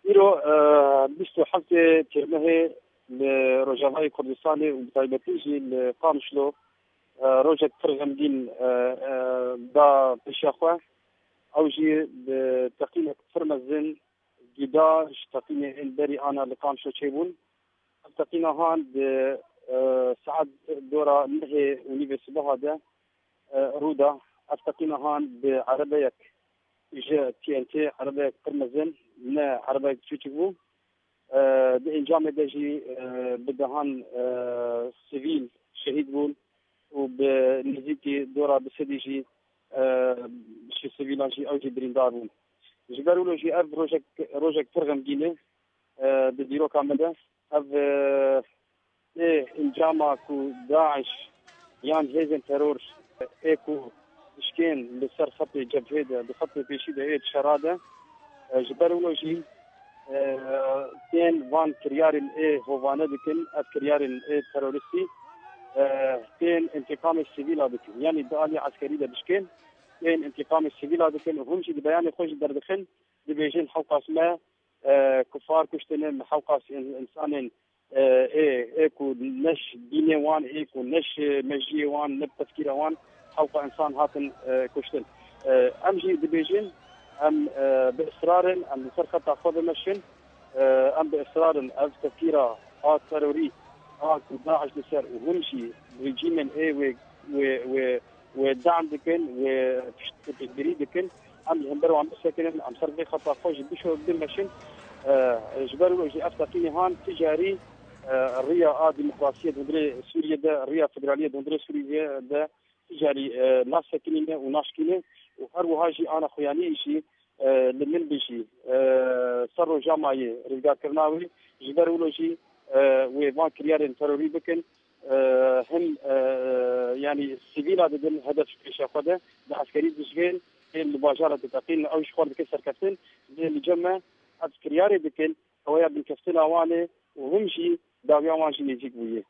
إيرو بيستو حفظ ترمه لرجاء كردستان وبطيبتيجي القامشلو روجك فرغم دين دا بشاخوه أوجي بتقييم فرمزن جدا تقييم البري أنا لقامشلو تشيبون تقييم هان سعد دورة نهي ونيفيس بهذا رودا تقييم هان بعربيك جاء تي ان تي عربيك فرمزن نا عربيك تشوفو بإنجام دجي بدهان سيفيل شهيد بون وبنزيتي دورة بسديجي شي سيفيلانجي أوجي بريندار بون جبرولو جي أف روجك فرغم دينه بديرو كاملة أف إنجاما كو داعش يان هيزن ترور إيكو شكين لسر خط جبهة بخط بيشيدة إيد شرادة جبرولو جي تين وان كريارين اي هوفانا دكن اف كريارين اي تيرورستي تين انتقام السيفيلا دكن يعني دالي عسكري ده بشكل تين انتقام السيفيلا دكن وهم شي بيان خوش دردخن دبيجين حوقاس ما كفار كشتن حوقاس انسان ايكو نش ديني وان ايكو نش مجي وان نب تفكير وان حوقا انسان هاتن كشتن امجي دبيجين ام باصرار ام بسرقه تاخذ مشن ام باصرار اف تفكيره تروري داعش لسر وهمشي ريجيم اي و ودعم دكن وتدبيري دكن ام يهمبروا عم ساكن ام سرقه خطا خوش بشو بالمشن جبروا يجي افتقيني هان تجاري الريا ديمقراطيه دندري سوريا ده الريا فدراليه دندري سوريا ده تجاري ناس ساكنين وناشكين وهرو هاجي انا خوياني شيء لمن بيجي صاروا جامعي رجال كرناوي جبروا شيء وفان كريار تروري بكن هم يعني السيفيل هذا الهدف في خده بعسكري بشغل المباشره تقين او شخور بكسر كفتن اللي جمع عسكرياري بكن هو بن كفتن اوانه وهم شيء داويا واجي يجيك ويه